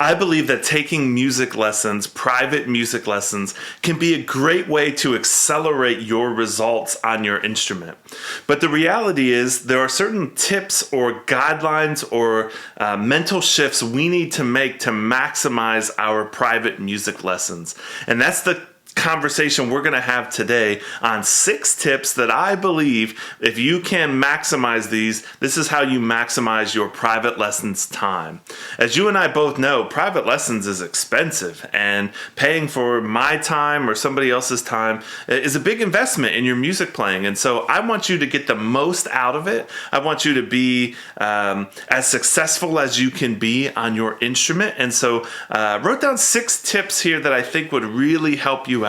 I believe that taking music lessons, private music lessons, can be a great way to accelerate your results on your instrument. But the reality is there are certain tips or guidelines or mental shifts we need to make to maximize our private music lessons. And that's the conversation we're going to have today on 6 tips that I believe if you can maximize these, this is how you maximize your private lessons time. As you and I both know, private lessons is expensive, and paying for my time or somebody else's time is a big investment in your music playing. And so I want you to get the most out of it. I want you to be as successful as you can be on your instrument. And so I wrote down 6 tips here that I think would really help you out.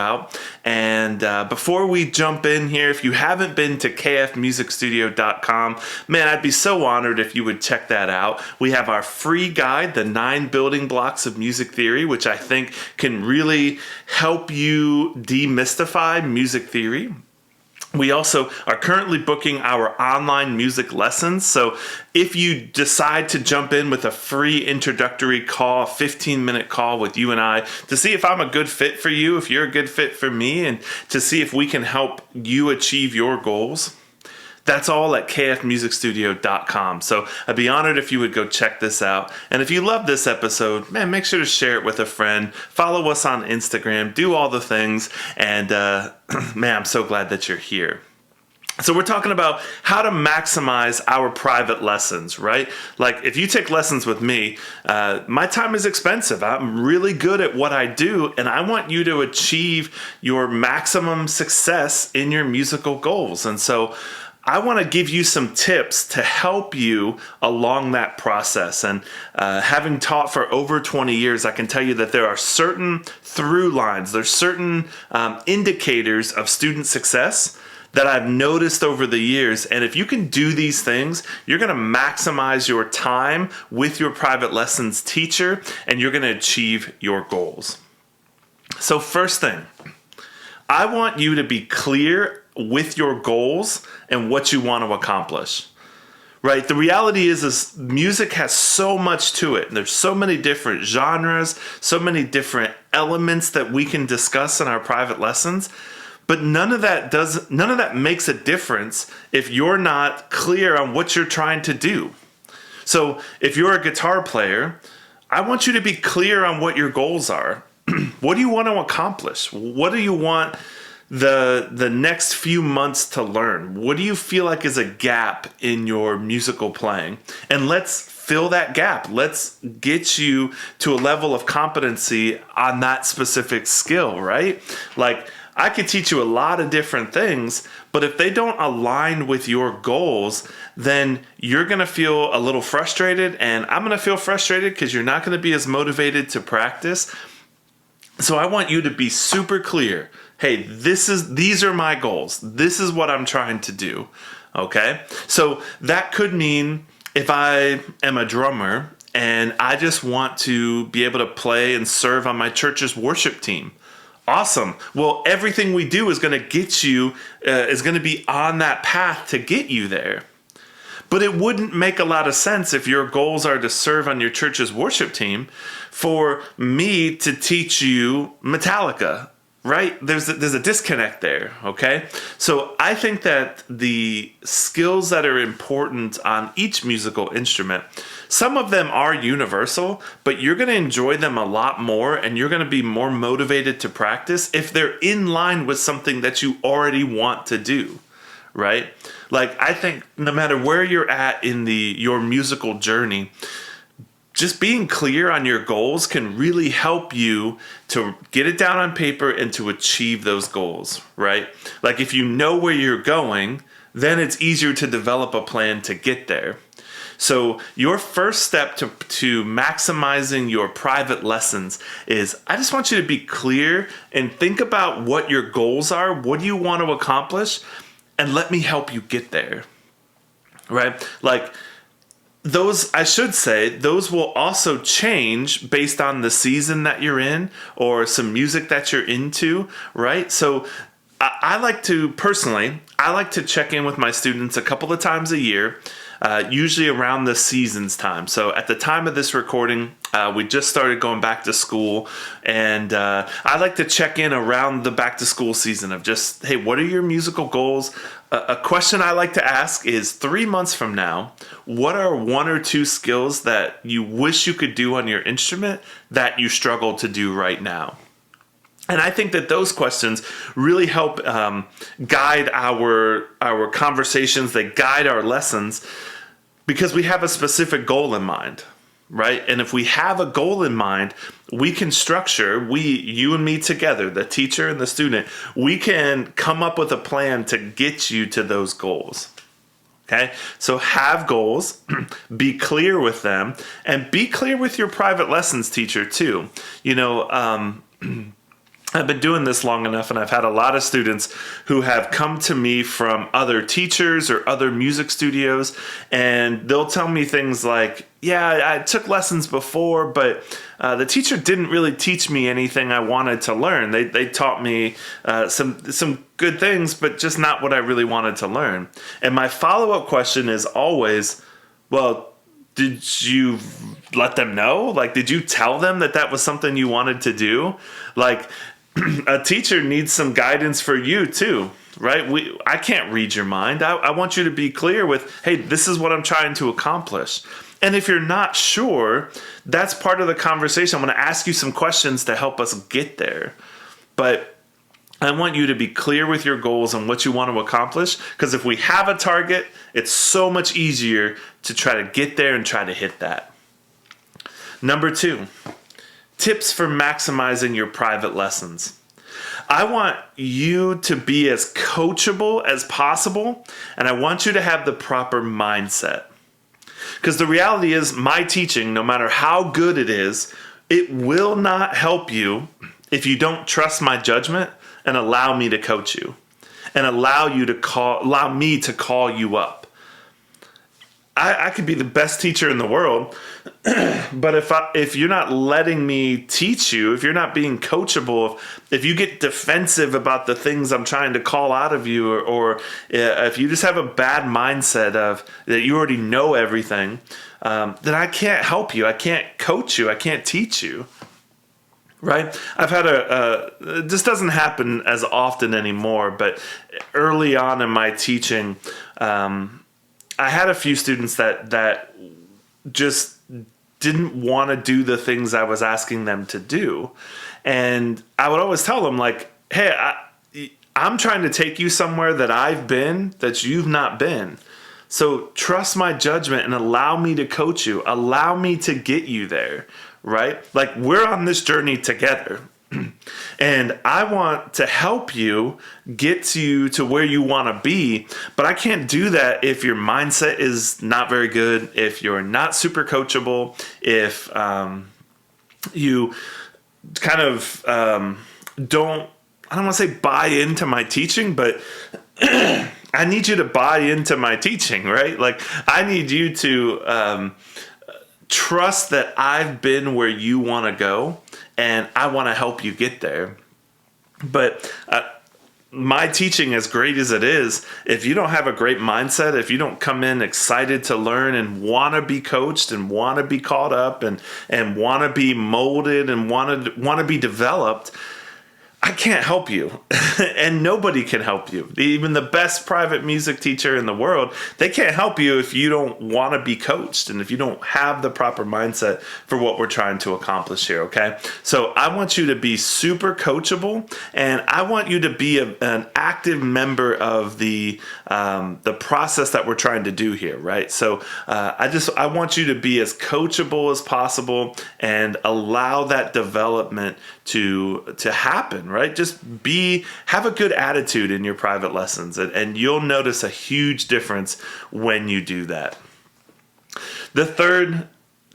And before we jump in here, if you haven't been to kfmusicstudio.com, man, I'd be so honored if you would check that out. We have our free guide, The 9 Building Blocks of Music Theory, which I think can really help you demystify music theory. We also are currently booking our online music lessons. So if you decide to jump in with a free introductory call, a 15-minute call with you and I to see if I'm a good fit for you, if you're a good fit for me, and to see if we can help you achieve your goals, that's all at kfmusicstudio.com. So I'd be honored if you would go check this out. And if you love this episode, man, make sure to share it with a friend. Follow us on Instagram. Do all the things. And man, I'm so glad that you're here. So we're talking about how to maximize our private lessons, right? Like if you take lessons with me, my time is expensive. I'm really good at what I do, and I want you to achieve your maximum success in your musical goals. And so I want to give you some tips to help you along that process. And having taught for over 20 years, I can tell you that there are certain through lines, there's certain indicators of student success that I've noticed over the years. And if you can do these things, you're going to maximize your time with your private lessons teacher, and you're going to achieve your goals. So first thing, I want you to be clear with your goals and what you want to accomplish, right? The reality is music has so much to it. There's so many different genres, so many different elements that we can discuss in our private lessons, but none of that makes a difference if you're not clear on what you're trying to do. So if you're a guitar player, I want you to be clear on what your goals are. What do you want to accomplish? What do you want the next few months to learn? What do you feel like is a gap in your musical playing? And let's fill that gap. Let's get you to a level of competency on that specific skill, right? Like I could teach you a lot of different things, but if they don't align with your goals, then you're going to feel a little frustrated, and I'm going to feel frustrated because you're not going to be as motivated to practice. So I want you to be super clear. Hey, these are my goals. This is what I'm trying to do. Okay? So that could mean if I am a drummer and I just want to be able to play and serve on my church's worship team. Awesome. Well, everything we do is going to get you, is going to be on that path to get you there. But it wouldn't make a lot of sense if your goals are to serve on your church's worship team for me to teach you Metallica, right? There's a disconnect there, okay? So I think that the skills that are important on each musical instrument, some of them are universal, but you're going to enjoy them a lot more, and you're going to be more motivated to practice if they're in line with something that you already want to do, right? Like, I think no matter where you're at in your musical journey, just being clear on your goals can really help you to get it down on paper and to achieve those goals, right? Like if you know where you're going, then it's easier to develop a plan to get there. So your first step to maximizing your private lessons is I just want you to be clear and think about what your goals are. What do you want to accomplish? And let me help you get there, right? Like those will also change based on the season that you're in or some music that you're into, right? So I like to check in with my students a couple of times a year. usually around the season's time. So at the time of this recording, we just started going back to school, and I like to check in around the back to school season of just, hey, what are your musical goals? A question I like to ask is 3 months from now, what are 1 or 2 skills that you wish you could do on your instrument that you struggle to do right now? And I think that those questions really help guide our conversations, they guide our lessons, because we have a specific goal in mind, right? And if we have a goal in mind, we can structure, you and me together, the teacher and the student, we can come up with a plan to get you to those goals. Okay, so have goals, be clear with them, and be clear with your private lessons teacher too. I've been doing this long enough, and I've had a lot of students who have come to me from other teachers or other music studios, and they'll tell me things like, yeah, I took lessons before, but the teacher didn't really teach me anything I wanted to learn. They taught me some good things, but just not what I really wanted to learn. And my follow-up question is always, well, did you let them know? Like, did you tell them that that was something you wanted to do? Like, a teacher needs some guidance for you too, right? I can't read your mind. I want you to be clear with, hey, this is what I'm trying to accomplish. And if you're not sure, that's part of the conversation. I'm going to ask you some questions to help us get there. But I want you to be clear with your goals and what you want to accomplish, because if we have a target, it's so much easier to try to get there and try to hit that. Number 2. Tips for maximizing your private lessons. I want you to be as coachable as possible, and I want you to have the proper mindset. Because the reality is, my teaching, no matter how good it is, it will not help you if you don't trust my judgment and allow me to coach you and allow me to call you up. I could be the best teacher in the world, but if you're not letting me teach you, if you're not being coachable, if you get defensive about the things I'm trying to call out of you, or if you just have a bad mindset of that you already know everything, then I can't help you. I can't coach you. I can't teach you. Right? I've had this doesn't happen as often anymore, but early on in my teaching, I had a few students that just didn't want to do the things I was asking them to do. And I would always tell them, like, hey, I'm trying to take you somewhere that I've been that you've not been. So trust my judgment and allow me to coach you. Allow me to get you there, right? Like, we're on this journey together. And I want to help you get you to where you want to be, but I can't do that if your mindset is not very good, if you're not super coachable, if you kind of don't, I don't want to say buy into my teaching, but I need you to buy into my teaching, right? Like, I need you to trust that I've been where you want to go, and I want to help you get there. But my teaching, as great as it is, if you don't have a great mindset, if you don't come in excited to learn and want to be coached and want to be caught up and want to be molded and want to be developed, I can't help you. And nobody can help you. Even the best private music teacher in the world, they can't help you if you don't want to be coached and if you don't have the proper mindset for what we're trying to accomplish here, okay? So I want you to be super coachable, and I want you to be an active member of the process that we're trying to do here, right? So I want you to be as coachable as possible and allow that development to happen, right? Just have a good attitude in your private lessons, and you'll notice a huge difference when you do that. The third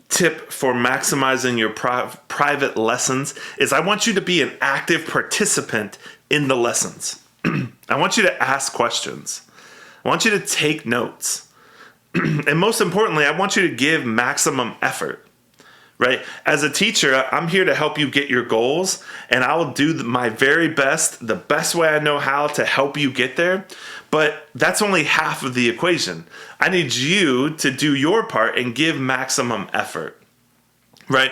tip for maximizing your private lessons is I want you to be an active participant in the lessons. I want you to ask questions. I want you to take notes. And most importantly, I want you to give maximum effort. right? As a teacher, I'm here to help you get your goals, and I will do my very best, the best way I know how to help you get there. But that's only half of the equation. I need you to do your part and give maximum effort, right?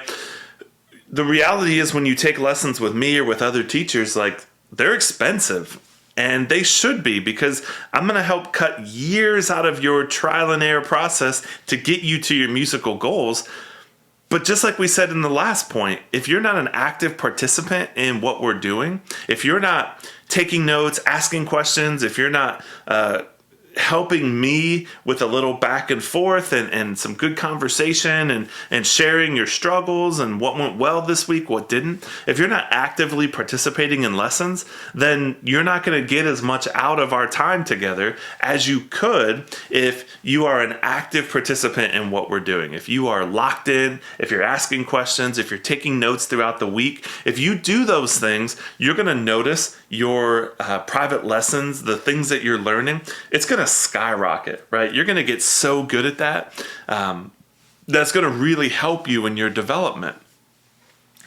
The reality is when you take lessons with me or with other teachers, like, they're expensive. And they should be, because I'm going to help cut years out of your trial and error process to get you to your musical goals. But just like we said in the last point, if you're not an active participant in what we're doing, if you're not taking notes, asking questions, if you're not helping me with a little back and forth and some good conversation and sharing your struggles and what went well this week, what didn't, if you're not actively participating in lessons, then you're not going to get as much out of our time together as you could if you are an active participant in what we're doing. If you are locked in, if you're asking questions, if you're taking notes throughout the week, if you do those things, you're going to notice your private lessons, the things that you're learning, it's going to skyrocket, right? You're going to get so good at that. That's going to really help you in your development.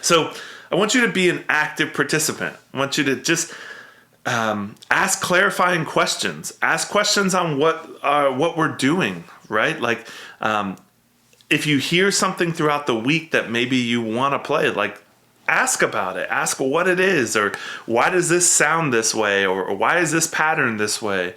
So I want you to be an active participant. I want you to just ask clarifying questions. Ask questions on what we're doing, right? Like, if you hear something throughout the week that maybe you want to play, like, ask about it. Ask what it is, or why does this sound this way, or why is this pattern this way?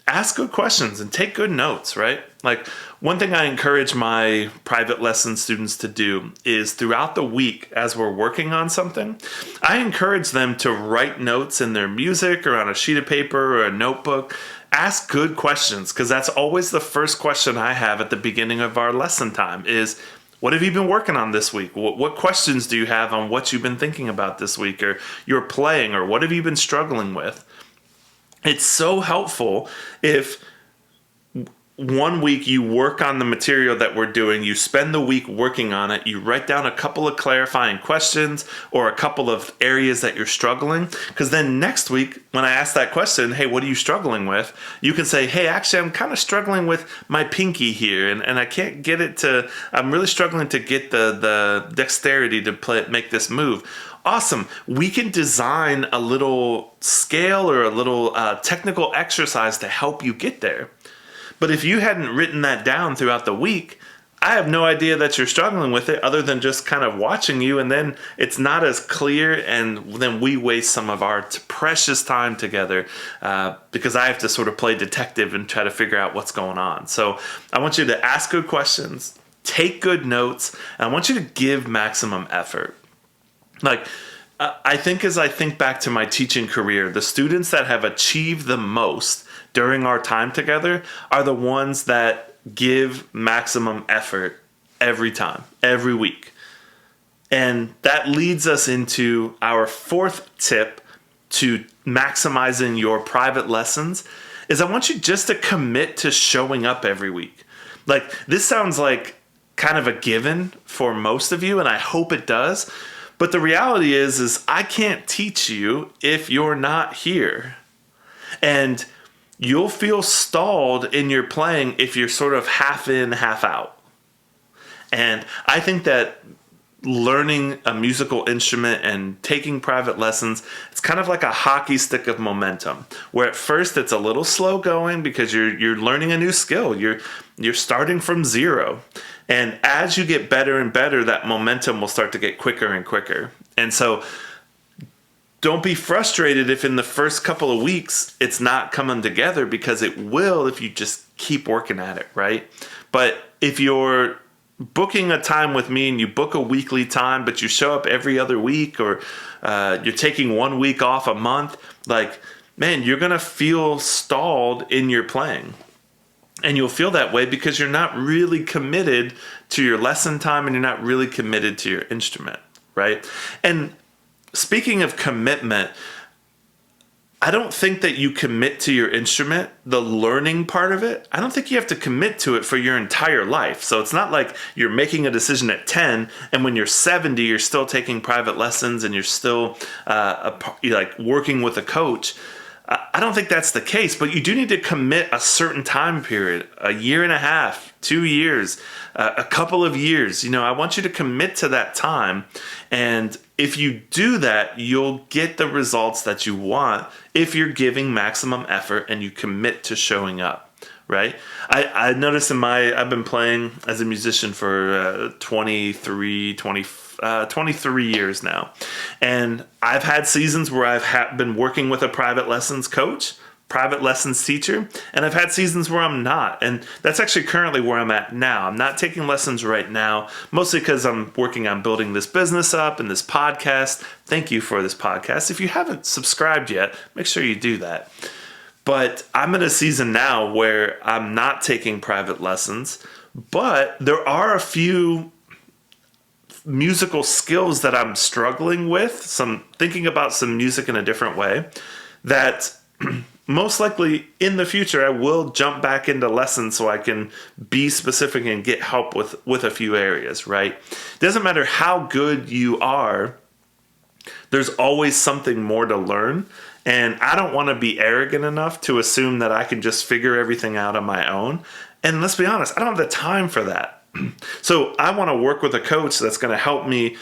Ask good questions and take good notes, right? Like, one thing I encourage my private lesson students to do is throughout the week, as we're working on something, I encourage them to write notes in their music or on a sheet of paper or a notebook. Ask good questions, because that's always the first question I have at the beginning of our lesson time is, what have you been working on this week? What questions do you have on what you've been thinking about this week, or you're playing, or what have you been struggling with? It's so helpful if one week you work on the material that we're doing, you spend the week working on it, you write down a couple of clarifying questions or a couple of areas that you're struggling, because then next week when I ask that question, hey, what are you struggling with? You can say, hey, actually I'm kind of struggling with my pinky here, and I can't get it to, I'm really struggling to get the dexterity to make this move. Awesome. We can design a little scale or a little technical exercise to help you get there. But if you hadn't written that down throughout the week, I have no idea that you're struggling with it other than just kind of watching you, and then it's not as clear, and then we waste some of our precious time together because I have to sort of play detective and try to figure out what's going on. So I want you to ask good questions, take good notes, and I want you to give maximum effort. Like, I think as I think back to my teaching career, the students that have achieved the most during our time together are the ones that give maximum effort every time, every week. And that leads us into our fourth tip to maximizing your private lessons is I want you just to commit to showing up every week. Like, this sounds like kind of a given for most of you, and I hope it does. But the reality is I can't teach you if you're not here. And you'll feel stalled in your playing if you're sort of half in, half out. And I think that learning a musical instrument and taking private lessons, it's kind of like a hockey stick of momentum, where at first it's a little slow going because you're learning a new skill. You're starting from zero. And as you get better and better, that momentum will start to get quicker and quicker. And so don't be frustrated if in the first couple of weeks it's not coming together, because it will if you just keep working at it, right? But if you're booking a time with me and you book a weekly time, but you show up every other week, or you're taking 1 week off a month, like, man, you're going to feel stalled in your playing. And you'll feel that way because you're not really committed to your lesson time and you're not really committed to your instrument, right? And speaking of commitment, I don't think that you commit to your instrument, the learning part of it. I don't think you have to commit to it for your entire life. So it's not like you're making a decision at 10 and when you're 70, you're still taking private lessons and you're still like working with a coach. I don't think that's the case, but you do need to commit a certain time period, a year and a half, 2 years, a couple of years. I want you to commit to that time. And if you do that, you'll get the results that you want if you're giving maximum effort and you commit to showing up, right? I noticed I've been playing as a musician for 23 years now. And I've had seasons where I've been working with a private lessons coach, private lessons teacher, and I've had seasons where I'm not. And that's actually currently where I'm at now. I'm not taking lessons right now, mostly because I'm working on building this business up and this podcast. Thank you for this podcast. If you haven't subscribed yet, make sure you do that. But I'm in a season now where I'm not taking private lessons, but there are a few musical skills that I'm struggling with, thinking about some music in a different way, that most likely in the future I will jump back into lessons so I can be specific and get help with a few areas, right? It doesn't matter how good you are, there's always something more to learn. And I don't want to be arrogant enough to assume that I can just figure everything out on my own. And let's be honest, I don't have the time for that. So I want to work with a coach that's going to help me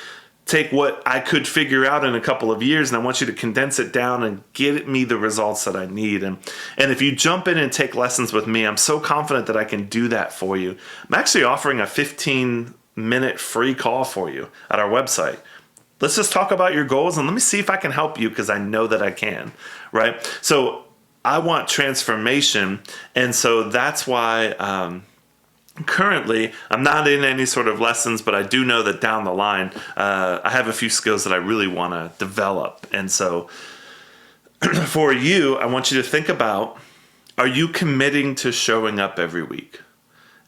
take what I could figure out in a couple of years, and I want you to condense it down and get me the results that I need. And if you jump in and take lessons with me, I'm so confident that I can do that for you. I'm actually offering a 15-minute free call for you at our website. Let's just talk about your goals and let me see if I can help you, because I know that I can, right? So I want transformation, and so that's why currently I'm not in any sort of lessons, but I do know that down the line I have a few skills that I really want to develop. And so for you, I want you to think about, are you committing to showing up every week?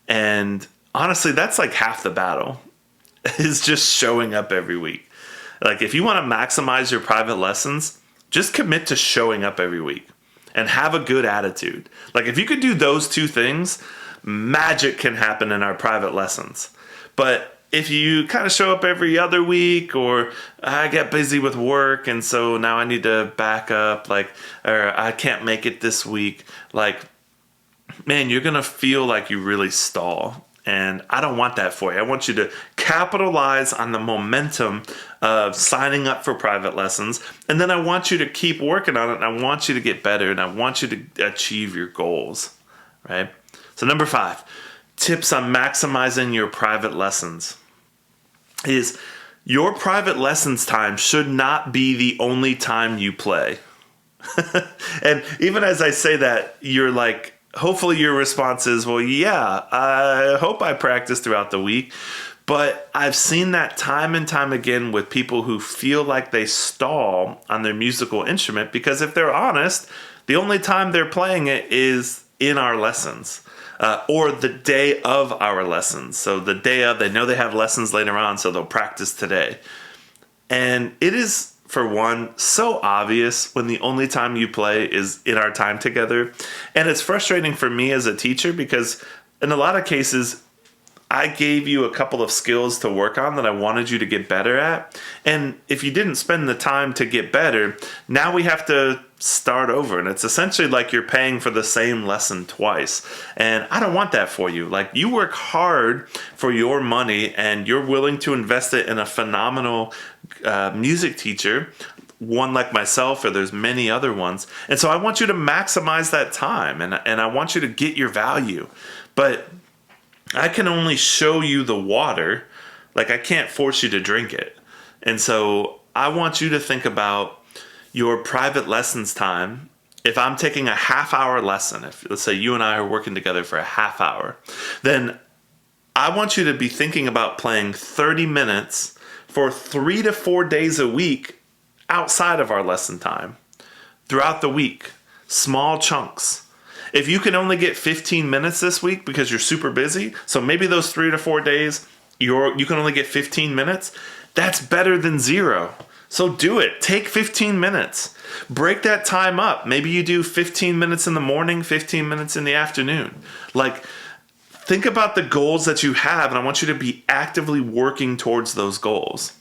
And honestly, that's like half the battle, is just showing up every week. Like, if you want to maximize your private lessons, just commit to showing up every week and have a good attitude. Like, if you could do those two things, magic can happen in our private lessons. But if you kind of show up every other week, or I get busy with work and so now I need to back up, or I can't make it this week, man, you're going to feel like you really stall. And I don't want that for you. I want you to capitalize on the momentum of signing up for private lessons. And then I want you to keep working on it. And I want you to get better. And I want you to achieve your goals, right? So number 5, tips on maximizing your private lessons is your private lessons time should not be the only time you play. And even as I say that, you're like, hopefully your response is, well, yeah, I hope I practice throughout the week. But I've seen that time and time again with people who feel like they stall on their musical instrument, because if they're honest, the only time they're playing it is in our lessons. Or the day of our lessons. So the day of, they know they have lessons later on, so they'll practice today. And it is, for one, so obvious when the only time you play is in our time together. And it's frustrating for me as a teacher, because in a lot of cases, I gave you a couple of skills to work on that I wanted you to get better at. And if you didn't spend the time to get better, now we have to start over. And it's essentially like you're paying for the same lesson twice. And I don't want that for you. Like, you work hard for your money and you're willing to invest it in a phenomenal music teacher, one like myself, or there's many other ones. And so I want you to maximize that time, and I want you to get your value. But I can only show you the water. Like, I can't force you to drink it. And so I want you to think about your private lessons time. If I'm taking a half-hour lesson, if let's say you and I are working together for a half hour, then I want you to be thinking about playing 30 minutes for 3 to 4 days a week outside of our lesson time, throughout the week, small chunks. If you can only get 15 minutes this week because you're super busy, so maybe those 3 to 4 days you can only get 15 minutes, that's better than 0. So do it. Take 15 minutes. Break that time up. Maybe you do 15 minutes in the morning, 15 minutes in the afternoon. Like, think about the goals that you have, and I want you to be actively working towards those goals.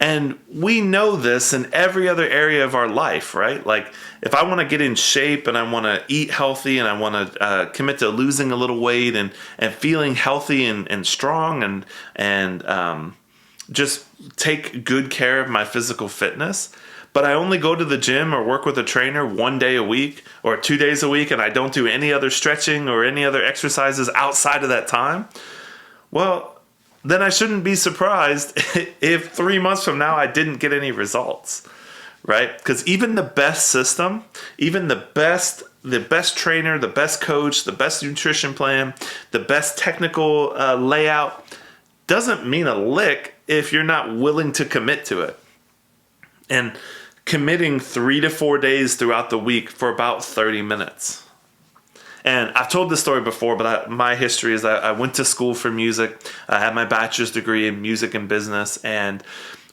And we know this in every other area of our life, right? Like if I want to get in shape and I want to eat healthy and I want to commit to losing a little weight and feeling healthy and strong and just take good care of my physical fitness, but I only go to the gym or work with a trainer 1 day a week or 2 days a week and I don't do any other stretching or any other exercises outside of that time, well, then I shouldn't be surprised if 3 months from now I didn't get any results, right? Because even the best system, even the best trainer, the best coach, the best nutrition plan, the best technical layout doesn't mean a lick if you're not willing to commit to it. And committing 3 to 4 days throughout the week for about 30 minutes. And I've told this story before, but my history is I went to school for music. I had my bachelor's degree in music and business. And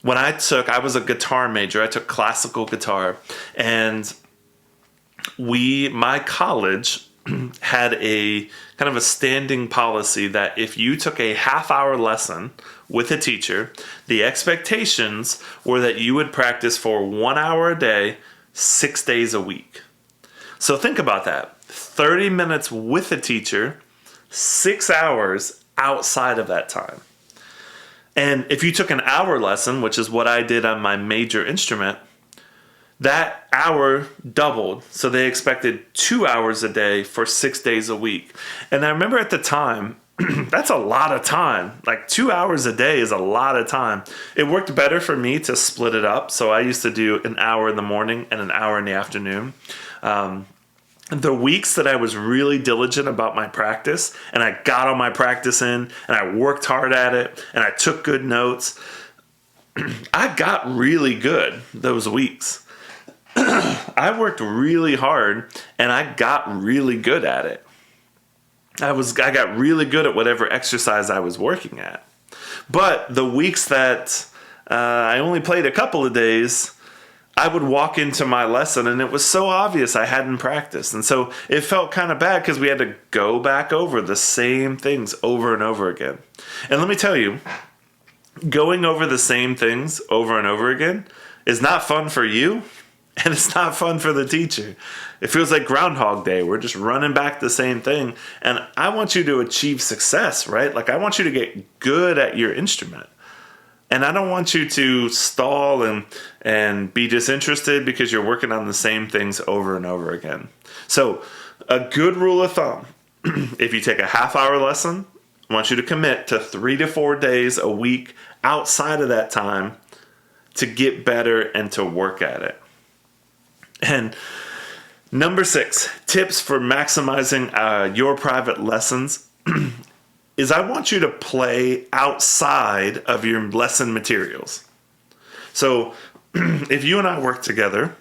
when I was a guitar major. I took classical guitar. And my college had a kind of a standing policy that if you took a half-hour lesson with a teacher, the expectations were that you would practice for 1 hour a day, 6 days a week. So think about that. 30 minutes with a teacher, 6 hours outside of that time. And if you took an hour lesson, which is what I did on my major instrument, that hour doubled. So they expected 2 hours a day for 6 days a week. And I remember at the time, that's a lot of time. Like 2 hours a day is a lot of time. It worked better for me to split it up. So I used to do an hour in the morning and an hour in the afternoon. The weeks that I was really diligent about my practice and I got all my practice in and I worked hard at it and I took good notes, I got really good those weeks. I worked really hard and I got really good at it. I got really good at whatever exercise I was working at. But the weeks that I only played a couple of days, I would walk into my lesson and it was so obvious I hadn't practiced. And so it felt kind of bad because we had to go back over the same things over and over again. And let me tell you, going over the same things over and over again is not fun for you and it's not fun for the teacher. It feels like Groundhog Day. We're just running back the same thing. And I want you to achieve success, right? Like I want you to get good at your instrument. And I don't want you to stall and be disinterested because you're working on the same things over and over again. So a good rule of thumb, if you take a half-hour lesson, I want you to commit to 3 to 4 days a week outside of that time to get better and to work at it. And number 6, tips for maximizing your private lessons is I want you to play outside of your lesson materials. So if you and I work together,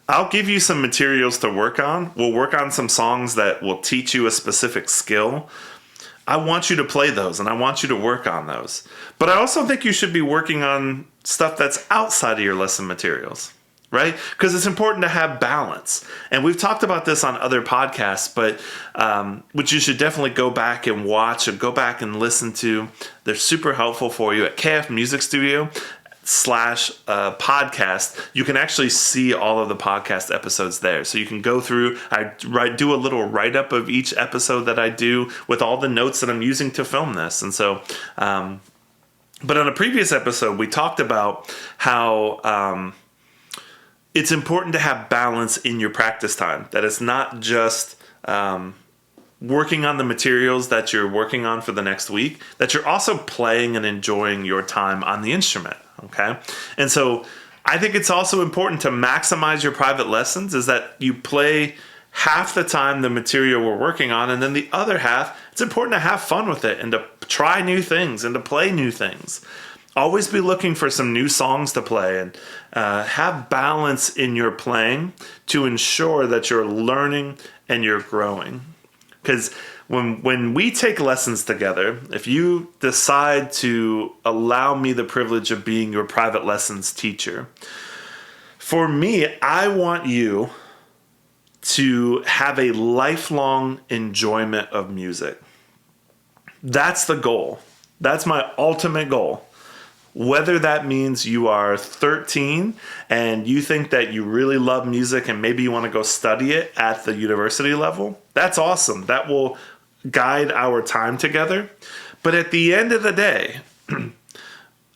I'll give you some materials to work on. We'll work on some songs that will teach you a specific skill. I want you to play those and I want you to work on those. But I also think you should be working on stuff that's outside of your lesson materials. Right? Because it's important to have balance. And we've talked about this on other podcasts, but which you should definitely go back and watch and go back and listen to. They're super helpful for you at KF Music Studio /podcast. You can actually see all of the podcast episodes there. So you can go through, I do a little write-up of each episode that I do with all the notes that I'm using to film this. And so, but on a previous episode, we talked about how it's important to have balance in your practice time, that it's not just working on the materials that you're working on for the next week, that you're also playing and enjoying your time on the instrument, okay? And so I think it's also important to maximize your private lessons is that you play half the time the material we're working on, and then the other half, it's important to have fun with it and to try new things and to play new things. Always be looking for some new songs to play and have balance in your playing to ensure that you're learning and you're growing. Because when we take lessons together, if you decide to allow me the privilege of being your private lessons teacher, for me, I want you to have a lifelong enjoyment of music. That's the goal. That's my ultimate goal. Whether that means you are 13 and you think that you really love music and maybe you want to go study it at the university level, that's awesome. That will guide our time together. But at the end of the day,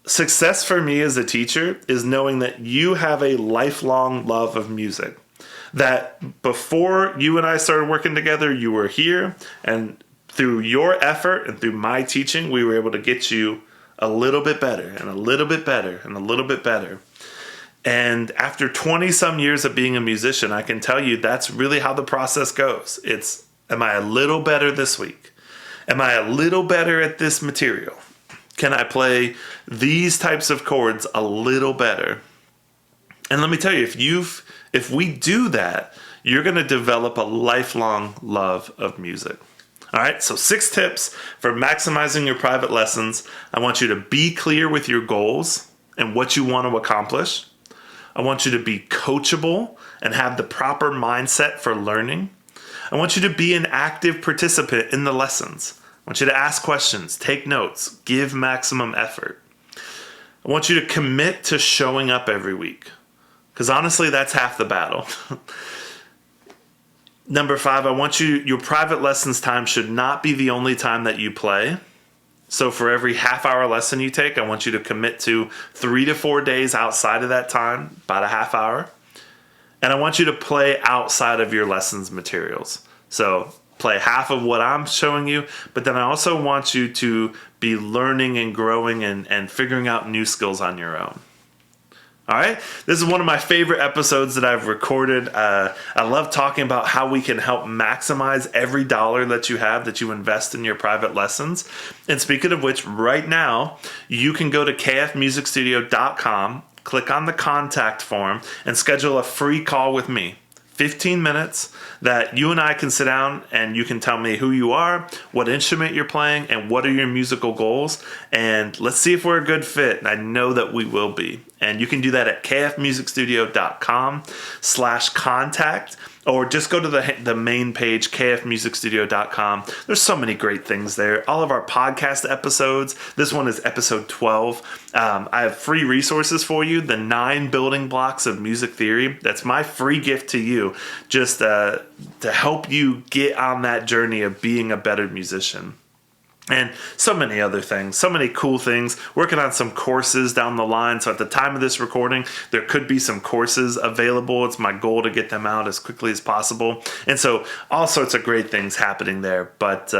success for me as a teacher is knowing that you have a lifelong love of music. That before you and I started working together, you were here, and through your effort and through my teaching, we were able to get you a little bit better and a little bit better and a little bit better. And after 20 some years of being a musician, I can tell you that's really how the process goes. It's, am I a little better this week? Am I a little better at this material? Can I play these types of chords a little better? And let me tell you, if we do that, you're going to develop a lifelong love of music. All right, so 6 tips for maximizing your private lessons. I want you to be clear with your goals and what you want to accomplish. I want you to be coachable and have the proper mindset for learning. I want you to be an active participant in the lessons. I want you to ask questions, take notes, give maximum effort. I want you to commit to showing up every week, because honestly, that's half the battle. Number 5, I want your private lessons time should not be the only time that you play. So for every half-hour lesson you take, I want you to commit to 3 to 4 days outside of that time, about a half hour. And I want you to play outside of your lessons materials. So play half of what I'm showing you, but then I also want you to be learning and growing and figuring out new skills on your own. All right, this is one of my favorite episodes that I've recorded. I love talking about how we can help maximize every dollar that you have that you invest in your private lessons. And speaking of which, right now, you can go to kfmusicstudio.com, click on the contact form, and schedule a free call with me. 15 minutes that you and I can sit down and you can tell me who you are, what instrument you're playing, and what are your musical goals. And let's see if we're a good fit. And I know that we will be. And you can do that at kfmusicstudio.com/contact, or just go to the main page, kfmusicstudio.com. There's so many great things there. All of our podcast episodes. This one is episode 12. I have free resources for you, the 9 building blocks of music theory. That's my free gift to you, just to help you get on that journey of being a better musician. And so many other things, so many cool things. Working on some courses down the line. So at the time of this recording, there could be some courses available. It's my goal to get them out as quickly as possible. And so all sorts of great things happening there. But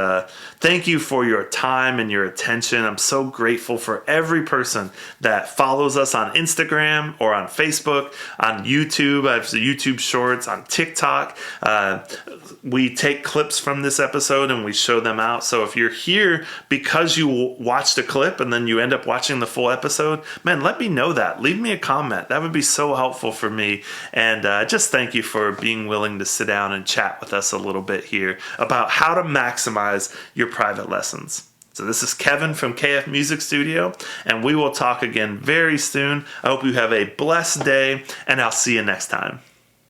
thank you for your time and your attention. I'm so grateful for every person that follows us on Instagram or on Facebook, on YouTube. I have YouTube shorts, on TikTok. We take clips from this episode and we show them out. So if you're here because you watched a clip and then you end up watching the full episode, man, let me know that. Leave me a comment. That would be so helpful for me. And just thank you for being willing to sit down and chat with us a little bit here about how to maximize your private lessons. So this is Kevin from KF Music Studio, and we will talk again very soon. I hope you have a blessed day, and I'll see you next time.